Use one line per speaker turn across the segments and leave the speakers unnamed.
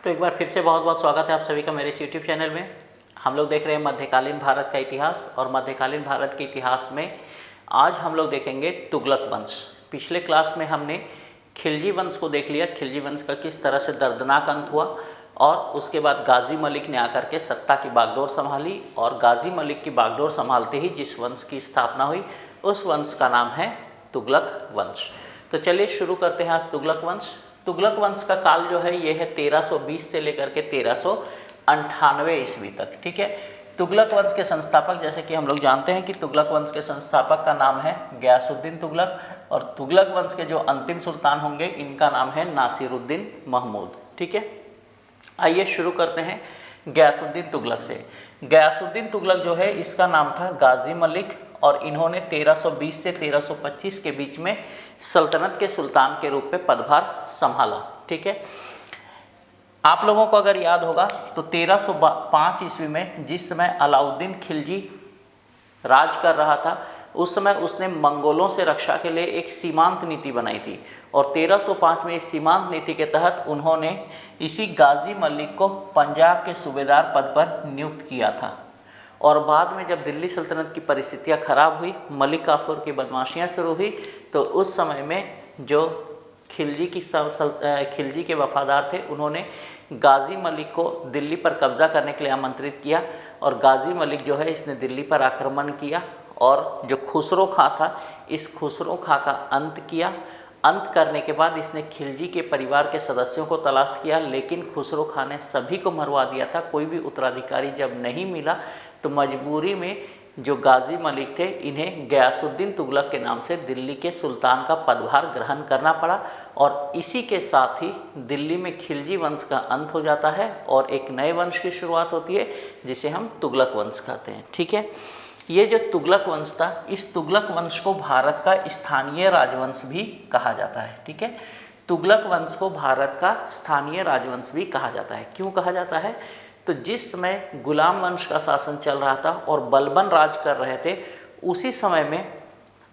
तो एक बार फिर से बहुत बहुत स्वागत है आप सभी का मेरे इस यूट्यूब चैनल में। हम लोग देख रहे हैं मध्यकालीन भारत का इतिहास, और मध्यकालीन भारत के इतिहास में आज हम लोग देखेंगे तुगलक वंश। पिछले क्लास में हमने खिलजी वंश को देख लिया, खिलजी वंश का किस तरह से दर्दनाक अंत हुआ, और उसके बाद गाजी मलिक ने आकर के सत्ता की बागडोर संभाली, और गाजी मलिक की बागडोर संभालते ही जिस वंश की स्थापना हुई उस वंश का नाम है तुगलक वंश। तो चलिए शुरू करते हैं आज तुगलक वंश। तुगलक वंश का काल जो है ये है 1320 से लेकर के 1398 ईस्वी तक। ठीक है। तुगलक वंश के संस्थापक, जैसे कि हम लोग जानते हैं कि तुगलक वंश के संस्थापक का नाम है गयासुद्दीन तुगलक, और तुगलक वंश के जो अंतिम सुल्तान होंगे इनका नाम है नासिरुद्दीन महमूद। ठीक है। आइए शुरू करते हैं गयासुद्दीन तुगलक से। गयासुद्दीन तुगलक जो है इसका नाम था गाजी मलिक, और इन्होंने 1320 से 1325 के बीच में सल्तनत के सुल्तान के रूप में पदभार संभाला। ठीक है। आप लोगों को अगर याद होगा तो 1305 ईस्वी में जिस समय अलाउद्दीन खिलजी राज कर रहा था उस समय उसने मंगोलों से रक्षा के लिए एक सीमांत नीति बनाई थी, और 1305 में इस सीमांत नीति के तहत उन्होंने इसी गाजी मलिक को पंजाब के सूबेदार पद पर नियुक्त किया था। और बाद में जब दिल्ली सल्तनत की परिस्थितियां खराब हुई, मलिक काफूर की बदमाशियां शुरू हुई, तो उस समय में जो खिलजी के वफादार थे उन्होंने गाजी मलिक को दिल्ली पर कब्जा करने के लिए आमंत्रित किया, और गाजी मलिक जो है इसने दिल्ली पर आक्रमण किया, और जो खुसरो खां था इस खुसरो खां का अंत किया। अंत करने के बाद इसने खिलजी के परिवार के सदस्यों को तलाश किया, लेकिन खुसरो खां ने सभी को मरवा दिया था। कोई भी उत्तराधिकारी जब नहीं मिला तो मजबूरी में जो गाजी मलिक थे इन्हें गयासुद्दीन तुगलक के नाम से दिल्ली के सुल्तान का पदभार ग्रहण करना पड़ा, और इसी के साथ ही दिल्ली में खिलजी वंश का अंत हो जाता है और एक नए वंश की शुरुआत होती है जिसे हम तुगलक वंश कहते हैं। ठीक है। ये जो तुगलक वंश था, इस तुगलक वंश को भारत का स्थानीय राजवंश भी कहा जाता है। ठीक है। तुगलक वंश को भारत का स्थानीय राजवंश भी कहा जाता है। क्यों कहा जाता है? तो जिस समय गुलाम वंश का शासन चल रहा था और बलबन राज कर रहे थे, उसी समय में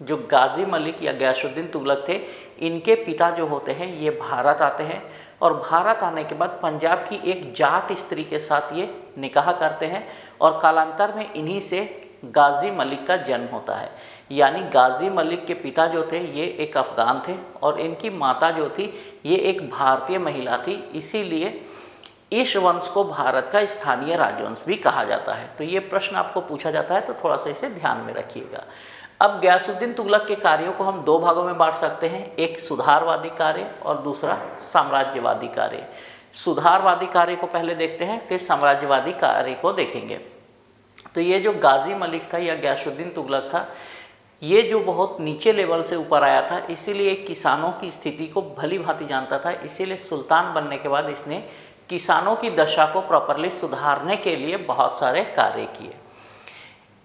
जो गाजी मलिक या गयासुद्दीन तुगलक थे, इनके पिता जो होते हैं ये भारत आते हैं, और भारत आने के बाद पंजाब की एक जाट स्त्री के साथ ये निकाह करते हैं, और कालांतर में इन्हीं से गाजी मलिक का जन्म होता है। यानी गाजी मलिक के पिता जो थे ये एक अफ़गान थे, और इनकी माता जो थी ये एक भारतीय महिला थी, इसीलिए इस वंश को भारत का स्थानीय राजवंश भी कहा जाता है। तो ये प्रश्न आपको पूछा जाता है, तो थोड़ा सा इसे ध्यान में रखिएगा। अब गयासुद्दीन तुगलक के कार्यों को हम दो भागों में बांट सकते हैं, एक सुधारवादी कार्य और दूसरा साम्राज्यवादी कार्य। सुधारवादी कार्य को पहले देखते हैं, फिर साम्राज्यवादी कार्य को देखेंगे। तो ये जो गाजी मलिक था या गयासुद्दीन तुगलक था, ये जो बहुत नीचे लेवल से ऊपर आया था, इसीलिए किसानों की स्थिति को भली भांति जानता था। इसीलिए सुल्तान बनने के बाद इसने किसानों की दशा को प्रॉपरली सुधारने के लिए बहुत सारे कार्य किए।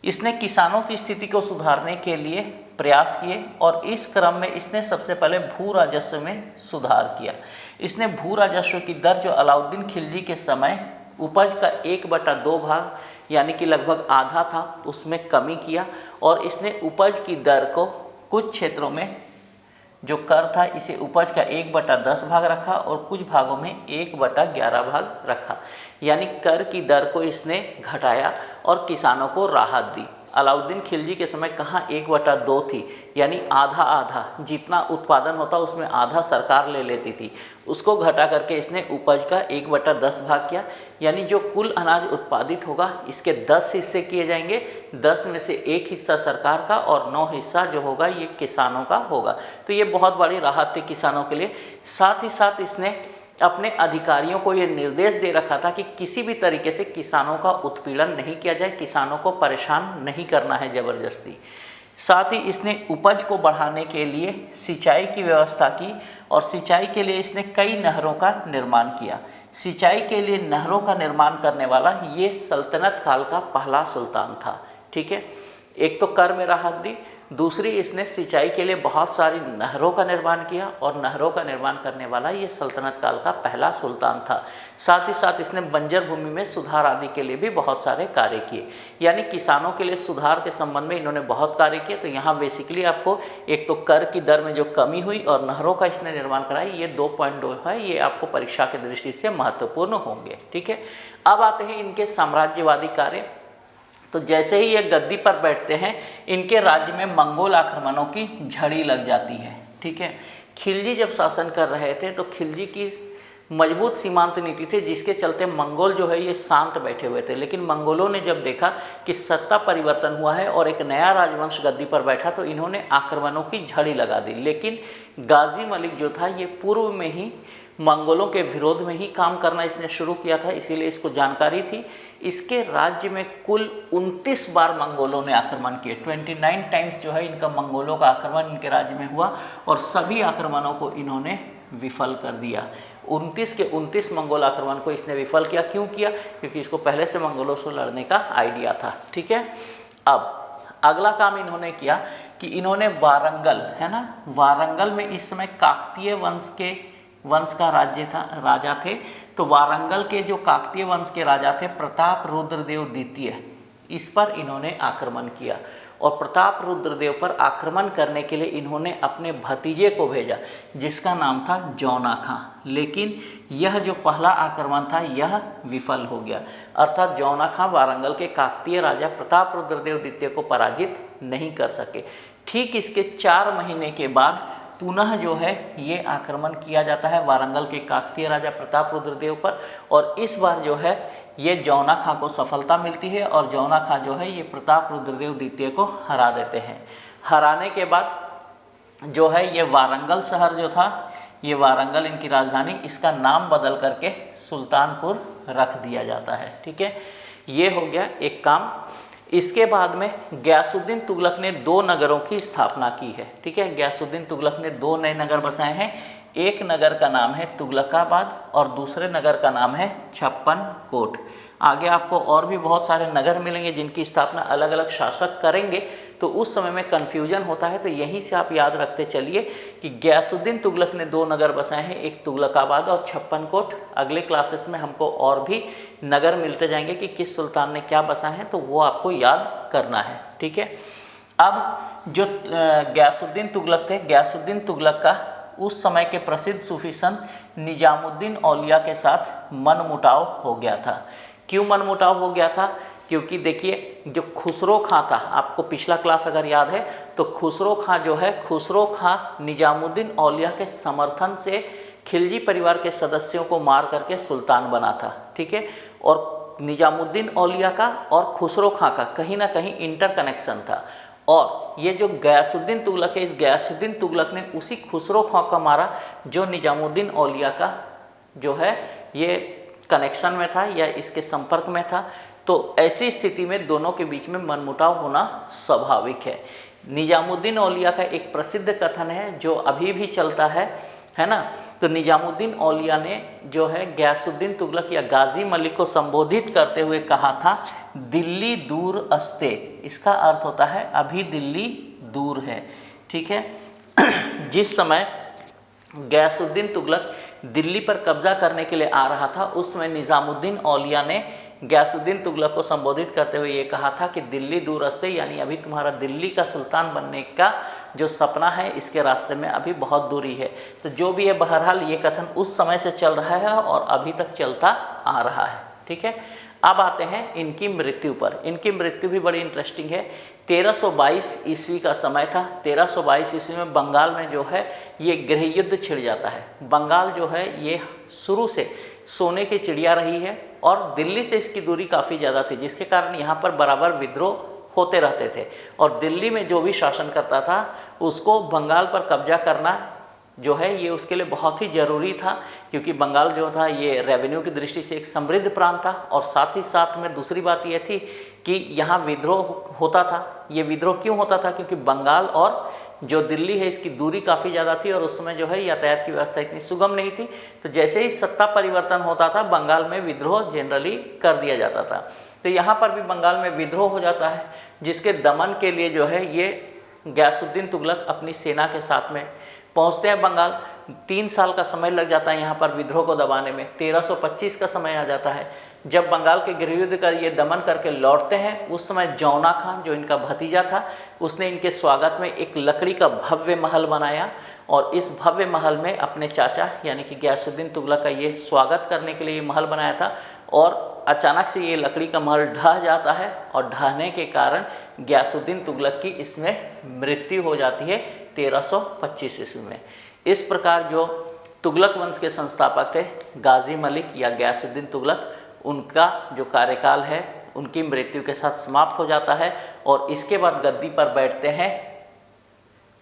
इसने किसानों की स्थिति को सुधारने के लिए प्रयास किए, और इस क्रम में इसने सबसे पहले भू राजस्व में सुधार किया। इसने भू राजस्व की दर जो अलाउद्दीन खिलजी के समय उपज का 1/2 भाग यानी कि लगभग आधा था, उसमें कमी किया, और इसने उपज की दर को कुछ क्षेत्रों में जो कर था इसे उपज का 1/10 भाग रखा, और कुछ भागों में 1/11 भाग रखा। यानी कर की दर को इसने घटाया और किसानों को राहत दी। अलाउद्दीन खिलजी के समय कहाँ 1/2 थी, यानी आधा आधा जितना उत्पादन होता उसमें आधा सरकार ले लेती थी, उसको घटा करके इसने उपज का 1/10 भाग किया। यानी जो कुल अनाज उत्पादित होगा इसके 10 हिस्से किए जाएंगे, 10 में से 1 हिस्सा सरकार का और 9 हिस्सा जो होगा ये किसानों का होगा। तो ये बहुत बड़ी राहत थी किसानों के लिए। साथ ही साथ इसने अपने अधिकारियों को ये निर्देश दे रखा था कि किसी भी तरीके से किसानों का उत्पीड़न नहीं किया जाए, किसानों को परेशान नहीं करना है ज़बरदस्ती। साथ ही इसने उपज को बढ़ाने के लिए सिंचाई की व्यवस्था की, और सिंचाई के लिए इसने कई नहरों का निर्माण किया। सिंचाई के लिए नहरों का निर्माण करने वाला ये सल्तनत काल का पहला सुल्तान था। ठीक है। एक तो कर में राहत दी, दूसरी इसने सिंचाई के लिए बहुत सारी नहरों का निर्माण किया और नहरों का निर्माण करने वाला ये सल्तनत काल का पहला सुल्तान था। साथ ही साथ इसने बंजर भूमि में सुधार आदि के लिए भी बहुत सारे कार्य किए, यानी किसानों के लिए सुधार के संबंध में इन्होंने बहुत कार्य किए। तो यहाँ बेसिकली आपको एक तो कर की दर में जो कमी हुई और नहरों का इसने निर्माण कराई, ये 2.2 है, ये आपको परीक्षा की दृष्टि से महत्वपूर्ण होंगे। ठीक है, अब आते हैं इनके साम्राज्यवादी कार्य। तो जैसे ही ये गद्दी पर बैठते हैं, इनके राज्य में मंगोल आक्रमणों की झड़ी लग जाती है। ठीक है, खिलजी जब शासन कर रहे थे तो खिलजी की मजबूत सीमांत नीति थी, जिसके चलते मंगोल जो है ये शांत बैठे हुए थे। लेकिन मंगोलों ने जब देखा कि सत्ता परिवर्तन हुआ है और एक नया राजवंश गद्दी पर बैठा, तो इन्होंने आक्रमणों की झड़ी लगा दी। लेकिन गाजी मलिक जो था ये पूर्व में ही मंगोलों के विरोध में ही काम करना इसने शुरू किया था, इसीलिए इसको जानकारी थी। इसके राज्य में कुल 29 बार मंगोलों ने आक्रमण किए, 29 टाइम्स जो है इनका मंगोलों का आक्रमण इनके राज्य में हुआ और सभी आक्रमणों को इन्होंने विफल कर दिया। 29 के 29 मंगोल आक्रमण को इसने विफल किया। क्यों किया? क्योंकि इसको पहले से मंगोलों से लड़ने का आइडिया था। ठीक है, अब अगला काम इन्होंने किया कि इन्होंने वारंगल, है ना, वारंगल में इस समय काकतीय वंश का राज्य था, राजा थे। तो वारंगल के जो काकतीय वंश के राजा थे प्रताप रुद्रदेव द्वितीय, इस पर इन्होंने आक्रमण किया। और प्रताप रुद्रदेव पर आक्रमण करने के लिए इन्होंने अपने भतीजे को भेजा, जिसका नाम था जौना खां। लेकिन यह जो पहला आक्रमण था यह विफल हो गया, अर्थात जौना खां वारंगल के काकतीय राजा प्रताप रुद्रदेव द्वितीय को पराजित नहीं कर सके। ठीक इसके 4 महीने के बाद पुनः जो है ये आक्रमण किया जाता है वारंगल के काकतीय राजा प्रताप रुद्रदेव पर, और इस बार जो है ये जौना खां को सफलता मिलती है और जौना खां जो है ये प्रताप रुद्रदेव द्वितीय को हरा देते हैं। हराने के बाद जो है ये वारंगल शहर जो था, ये वारंगल इनकी राजधानी, इसका नाम बदल करके सुल्तानपुर रख दिया जाता है। ठीक है, ये हो गया एक काम। इसके बाद में गयासुद्दीन तुगलक ने 2 नगरों की स्थापना की है। ठीक है, गयासुद्दीन तुगलक ने 2 नए नगर बसाए हैं। एक नगर का नाम है तुगलकाबाद और दूसरे नगर का नाम है छप्पन कोट। आगे आपको और भी बहुत सारे नगर मिलेंगे जिनकी स्थापना अलग अलग शासक करेंगे, तो उस समय में कन्फ्यूजन होता है। तो यहीं से आप याद रखते चलिए कि गयासुद्दीन तुगलक ने 2 नगर बसाए हैं, एक तुगलकाबाद और छप्पन कोट। अगले क्लासेस में हमको और भी नगर मिलते जाएंगे कि किस सुल्तान ने क्या बसाए हैं, तो वो आपको याद करना है। ठीक है, अब जो गयासुद्दीन तुगलक थे, गयासुद्दीन तुगलक का उस समय के प्रसिद्ध सूफी संत निजामुद्दीन औलिया के साथ मनमुटाव हो गया था। क्यों मनमुटाव हो गया था? क्योंकि देखिए जो खुसरो खां था, आपको पिछला क्लास अगर याद है तो खुसरो खां जो है, खुसरो खां निजामुद्दीन औलिया के समर्थन से खिलजी परिवार के सदस्यों को मार करके सुल्तान बना था। ठीक है, और निजामुद्दीन औलिया का और खुसरो खां का कहीं ना कहीं इंटर कनेक्शन था। और ये जो गयासुद्दीन तुगलक है, इस गयासुद्दीन तुगलक ने उसी खुसरो खां का मारा जो निजामुद्दीन औलिया का जो है ये कनेक्शन में था या इसके संपर्क में था। तो ऐसी स्थिति में दोनों के बीच में मनमुटाव होना स्वाभाविक है। निजामुद्दीन औलिया का एक प्रसिद्ध कथन है जो अभी भी चलता है ना। तो निजामुद्दीन औलिया ने जो है गयासुद्दीन तुगलक या गाजी मलिक को संबोधित करते हुए कहा था, दिल्ली दूर अस्ते। इसका अर्थ होता है अभी दिल्ली दूर है। ठीक है, जिस समय गयासुद्दीन तुगलक दिल्ली पर कब्जा करने के लिए आ रहा था, उस समय निजामुद्दीन औलिया ने गयासुद्दीन तुगलक को संबोधित करते हुए ये कहा था कि दिल्ली दूर रास्ते, यानी अभी तुम्हारा दिल्ली का सुल्तान बनने का जो सपना है इसके रास्ते में अभी बहुत दूरी है। तो जो भी है, बहरहाल ये कथन उस समय से चल रहा है और अभी तक चलता आ रहा है। ठीक है, अब आते हैं इनकी मृत्यु पर। इनकी मृत्यु भी बड़ी इंटरेस्टिंग है। 1322 ईस्वी का समय था। 1322 ईस्वी में बंगाल में जो है ये गृह युद्ध छिड़ जाता है। बंगाल जो है ये शुरू से सोने की चिड़िया रही है और दिल्ली से इसकी दूरी काफ़ी ज़्यादा थी, जिसके कारण यहाँ पर बराबर विद्रोह होते रहते थे। और दिल्ली में जो भी शासन करता था उसको बंगाल पर कब्जा करना जो है ये उसके लिए बहुत ही ज़रूरी था, क्योंकि बंगाल जो था ये रेवेन्यू की दृष्टि से एक समृद्ध प्रांत था। और साथ ही साथ में दूसरी बात ये थी कि यहाँ विद्रोह होता था। ये विद्रोह क्यों होता था? क्योंकि बंगाल और जो दिल्ली है इसकी दूरी काफ़ी ज़्यादा थी और उस समय जो है यातायात की व्यवस्था इतनी सुगम नहीं थी। तो जैसे ही सत्ता परिवर्तन होता था बंगाल में विद्रोह जनरली कर दिया जाता था। तो यहाँ पर भी बंगाल में विद्रोह हो जाता है, जिसके दमन के लिए जो है ये गयासुद्दीन तुगलक अपनी सेना के साथ में पहुँचते हैं बंगाल। 3 साल का समय लग जाता है यहाँ पर विद्रोह को दबाने में। 1325 का समय आ जाता है जब बंगाल के गृहयुद्ध का ये दमन करके लौटते हैं। उस समय जौना खान जो इनका भतीजा था उसने इनके स्वागत में एक लकड़ी का भव्य महल बनाया और इस भव्य महल में अपने चाचा यानी कि गयासुद्दीन तुगलक का ये स्वागत करने के लिए ये महल बनाया था। और अचानक से ये लकड़ी का महल ढह जाता है और ढहने के कारण गयासुद्दीन तुगलक की इसमें मृत्यु हो जाती है 1325 ईस्वी में। इस प्रकार जो तुगलक वंश के संस्थापक थे गाजी मलिक या गयासुद्दीन तुगलक, उनका जो कार्यकाल है उनकी मृत्यु के साथ समाप्त हो जाता है और इसके बाद गद्दी पर बैठते हैं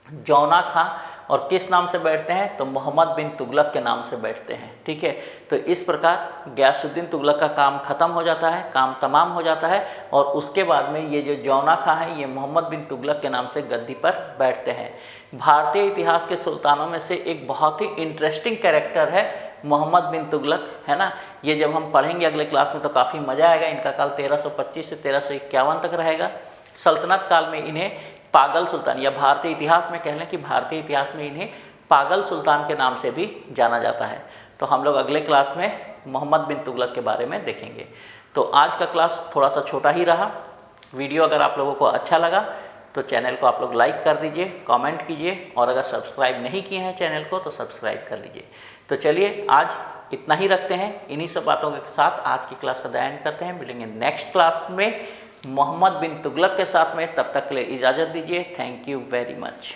जौना खां। और किस नाम से बैठते हैं? तो मोहम्मद बिन तुगलक के नाम से बैठते हैं। ठीक है, तो इस प्रकार गयासुद्दीन तुगलक का काम खत्म हो जाता है, काम तमाम हो जाता है और उसके बाद में ये जो जौना खां है ये मोहम्मद बिन तुगलक के नाम से गद्दी पर बैठते हैं। भारतीय इतिहास के सुल्तानों में से एक बहुत ही इंटरेस्टिंग कैरेक्टर है मोहम्मद बिन तुगलक, है ना। ये जब हम पढ़ेंगे अगले क्लास में तो काफ़ी मज़ा आएगा। इनका काल 1325 से 1351 तक रहेगा। सल्तनत काल में इन्हें पागल सुल्तान या भारतीय इतिहास में कह लें कि भारतीय इतिहास में इन्हें पागल सुल्तान के नाम से भी जाना जाता है। तो हम लोग अगले क्लास में मोहम्मद बिन तुगलक के बारे में देखेंगे। तो आज का क्लास थोड़ा सा छोटा ही रहा। वीडियो अगर आप लोगों को अच्छा लगा तो चैनल को आप लोग लाइक कर दीजिए, कमेंट कीजिए और अगर सब्सक्राइब नहीं किए हैं चैनल को तो सब्सक्राइब कर लीजिए। तो चलिए आज इतना ही रखते हैं। इन्हीं सब बातों के साथ आज की क्लास का एंड करते हैं। मिलेंगे नेक्स्ट क्लास में मोहम्मद बिन तुगलक के साथ में। तब तक के लिए इजाज़त दीजिए। Thank you very much.